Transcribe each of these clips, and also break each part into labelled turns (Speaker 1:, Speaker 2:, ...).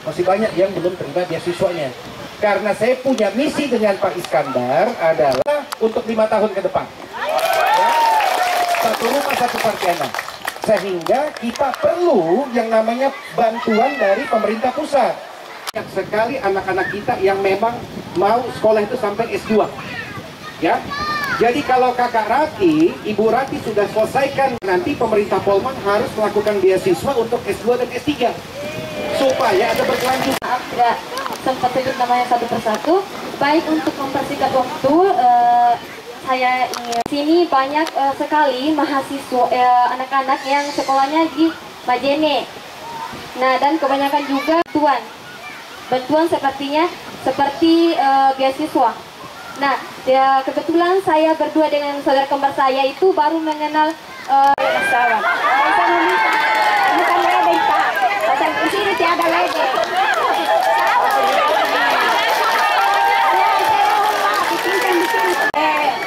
Speaker 1: masih banyak yang belum terima beasiswanya. Karena saya punya misi dengan Pak Iskandar adalah untuk 5 tahun ke depan. Ya, satu rumah satu sarjana. Sehingga kita perlu yang namanya bantuan dari pemerintah pusat. Banyak sekali anak-anak kita yang memang mau sekolah itu sampai S2. Ya. Jadi kalau Kakak Rati, Ibu Rati sudah selesaikan, nanti pemerintah Polman harus melakukan beasiswa untuk S2 dan S3 supaya ada berkelanjutan.
Speaker 2: Tidak sempat sebut namanya satu persatu. Baik untuk mempersingkat waktu, saya ingin sini banyak sekali mahasiswa anak-anak yang sekolahnya di Majene. Nah, dan kebanyakan juga bantuan seperti beasiswa. Nah, ya, kebetulan saya berdua dengan saudara kembar saya itu baru mengenal masalah. Bukan ledek, Pak. Padahal di sini tiada ledek.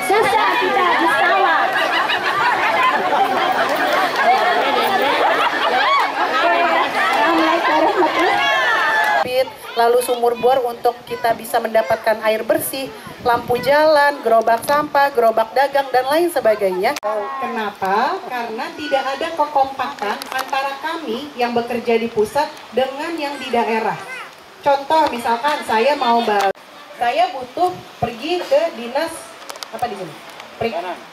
Speaker 2: Susah kita di sawah.
Speaker 3: Lalu sumur bor untuk kita bisa mendapatkan air bersih, lampu jalan, gerobak sampah, gerobak dagang, dan lain sebagainya. Kenapa? Karena tidak ada kekompakan antara kami yang bekerja di pusat dengan yang di daerah. Contoh misalkan saya saya butuh pergi ke dinas apa di sini?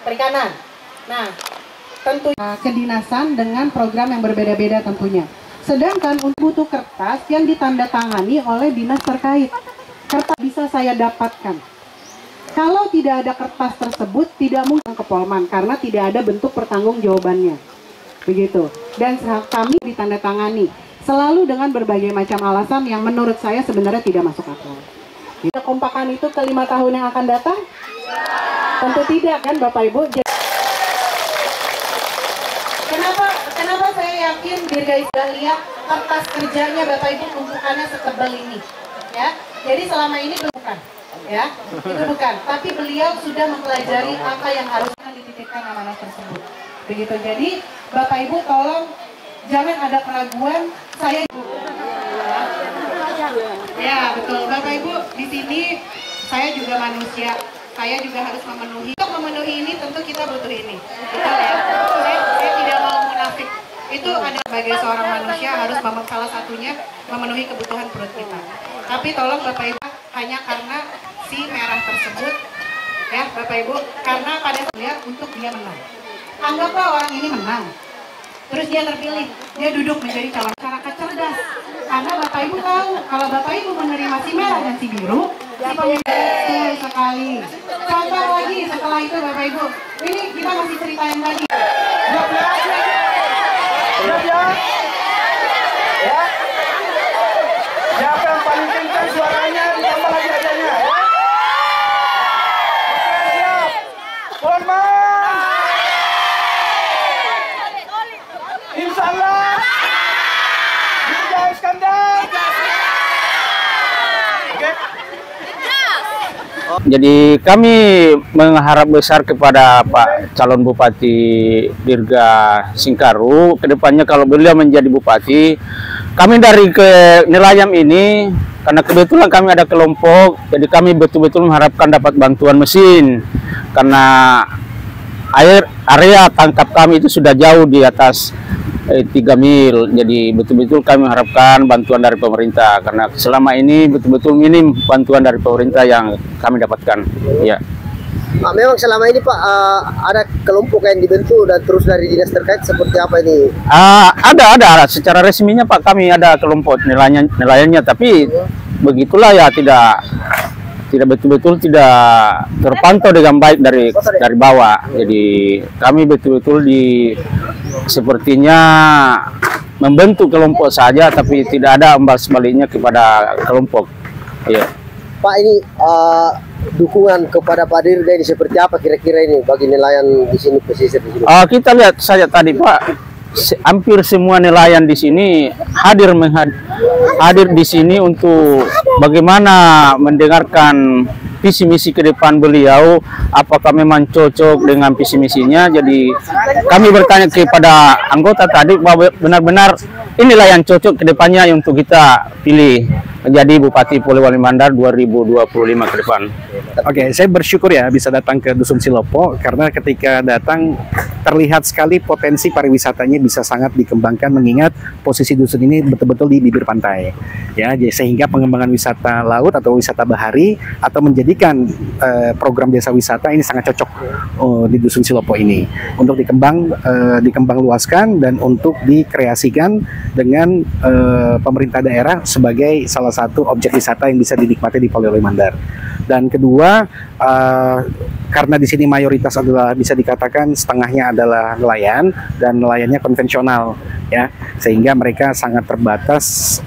Speaker 3: Perikanan. Nah, tentu kedinasan dengan program yang berbeda-beda tentunya. Sedangkan untuk butuh kertas yang ditandatangani oleh dinas terkait. Kertas bisa saya dapatkan. Kalau tidak ada kertas tersebut, tidak mungkin ke Polman karena tidak ada bentuk pertanggungjawabannya. Begitu. Dan kami ditandatangani selalu dengan berbagai macam alasan yang menurut saya sebenarnya tidak masuk akal. Kekompakan itu ke 5 tahun yang akan datang? Tentu tidak kan Bapak Ibu. Kenapa saya yakin Dirgai sudah lihat kertas kerjanya Bapak Ibu tumpukannya setebal ini, ya? Jadi selama ini bukan, ya, itu bukan. Tapi beliau sudah mempelajari apa yang harusnya dititipkan amanah tersebut. Begitu. Jadi Bapak Ibu tolong jangan ada keraguan. Saya, ya betul Bapak Ibu di sini saya juga manusia. Saya juga harus memenuhi. Untuk memenuhi ini tentu kita butuh ini. Betul ya? Saya tidak mau munafik. Itu ada sebagai seorang manusia harus salah satunya memenuhi kebutuhan perut kita. Tapi tolong Bapak Ibu hanya karena si merah tersebut, ya Bapak Ibu, karena pada saat untuk dia menang. Anggaplah orang ini menang. Terus dia terpilih, dia duduk menjadi calon masyarakat cerdas. Karena Bapak Ibu tahu, kalau Bapak Ibu menerima si merah dan si biru, si pemimpin sekali. Contoh lagi setelah itu Bapak Ibu, ini kita masih cerita yang tadi.
Speaker 1: Ya. Siapa yang paling kencang suaranya ditambah lagi adanya ya. Oke, siap. Polman. Insyaallah. Dirgai Iskandar. Oke.
Speaker 4: Jadi kami mengharap besar kepada Pak calon Bupati Dirga Singkaru, kedepannya kalau beliau menjadi bupati, kami dari ke Nilayam ini, karena kebetulan kami ada kelompok, jadi kami betul-betul mengharapkan dapat bantuan mesin, karena area tangkap kami itu sudah jauh di atas 3 mil, jadi betul-betul kami mengharapkan bantuan dari pemerintah karena selama ini betul-betul minim bantuan dari pemerintah yang kami dapatkan. Ya.
Speaker 5: Pak, memang selama ini Pak ada kelompok yang dibentuk dan terus dari dinas terkait seperti apa ini?
Speaker 4: Ada. Secara resminya Pak kami ada kelompok nelayannya, tapi begitulah ya tidak betul-betul tidak terpantau dengan baik dari bawah. Jadi kami betul-betul sepertinya membentuk kelompok saja, tapi tidak ada imbal sebaliknya kepada kelompok. Ya.
Speaker 5: Pak, ini dukungan kepada Pak Dirga ini seperti apa kira-kira ini bagi nelayan di sini, pesisir di sini?
Speaker 4: Kita lihat saja tadi Pak, hampir semua nelayan di sini hadir di sini untuk bagaimana mendengarkan visi misi ke depan beliau, apakah memang cocok dengan visi misinya. Jadi kami bertanya kepada anggota tadi bahwa benar-benar inilah yang cocok ke depannya untuk kita pilih menjadi Bupati Polewali Mandar 2025 ke depan.
Speaker 6: Oke, saya bersyukur ya bisa datang ke Dusun Silopo karena ketika datang terlihat sekali potensi pariwisatanya bisa sangat dikembangkan mengingat posisi dusun ini betul-betul di bibir pantai. Ya, sehingga pengembangan wisata laut atau wisata bahari atau menjadikan program desa wisata ini sangat cocok di Dusun Silopo ini untuk dikembang luaskan dan untuk dikreasikan dengan pemerintah daerah sebagai salah satu objek wisata yang bisa dinikmati di Polewali Mandar. Dan kedua, karena di sini mayoritas adalah bisa dikatakan setengahnya adalah nelayan dan nelayannya konvensional, ya, sehingga mereka sangat terbatas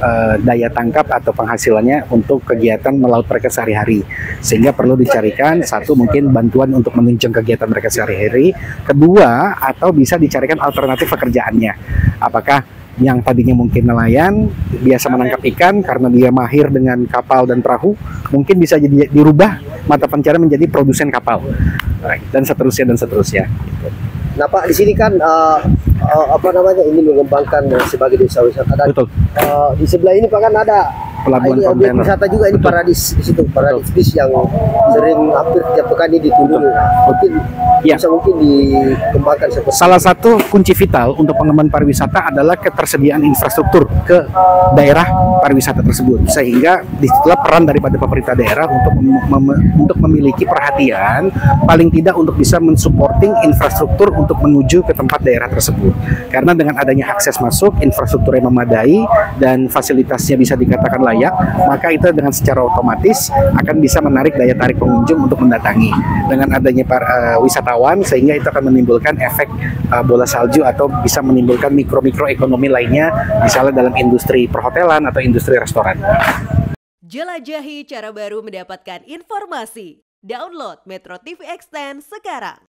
Speaker 6: daya tangkap atau penghasilannya untuk kegiatan melaut mereka sehari-hari, sehingga perlu dicarikan satu mungkin bantuan untuk menunjang kegiatan mereka sehari-hari, kedua atau bisa dicarikan alternatif pekerjaannya, apakah yang tadinya mungkin nelayan biasa menangkap ikan karena dia mahir dengan kapal dan perahu, mungkin bisa jadi dirubah mata pencarian menjadi produsen kapal dan seterusnya.
Speaker 5: Nah Pak, di sini kan apa namanya ini mengembangkan sebagai desa wisata.
Speaker 6: Betul.
Speaker 5: Di sebelah ini Pak kan ada
Speaker 6: Pelabuhan
Speaker 5: ini objek
Speaker 6: kontainer.
Speaker 5: wisata juga, ini Paradis di situ, Paradis bis yang sering hampir tiap pekan ini dikunjungi. Mungkin
Speaker 6: Ya.
Speaker 5: bisa dikembangkan seperti
Speaker 6: Salah satu kunci vital untuk pengembangan pariwisata adalah ketersediaan infrastruktur ke daerah pariwisata tersebut, sehingga disitulah peran daripada pemerintah daerah untuk memiliki perhatian paling tidak untuk bisa mensupporting infrastruktur untuk menuju ke tempat daerah tersebut. Karena dengan adanya akses masuk, infrastruktur yang memadai dan fasilitasnya bisa dikatakan layak, maka itu dengan secara otomatis akan bisa menarik daya tarik pengunjung untuk mendatangi. Dengan adanya wisatawan, sehingga itu akan menimbulkan efek bola salju atau bisa menimbulkan mikro ekonomi lainnya, misalnya dalam industri perhotelan atau industri restoran.
Speaker 7: Jelajahi cara baru mendapatkan informasi. Download Metro TV Extend sekarang.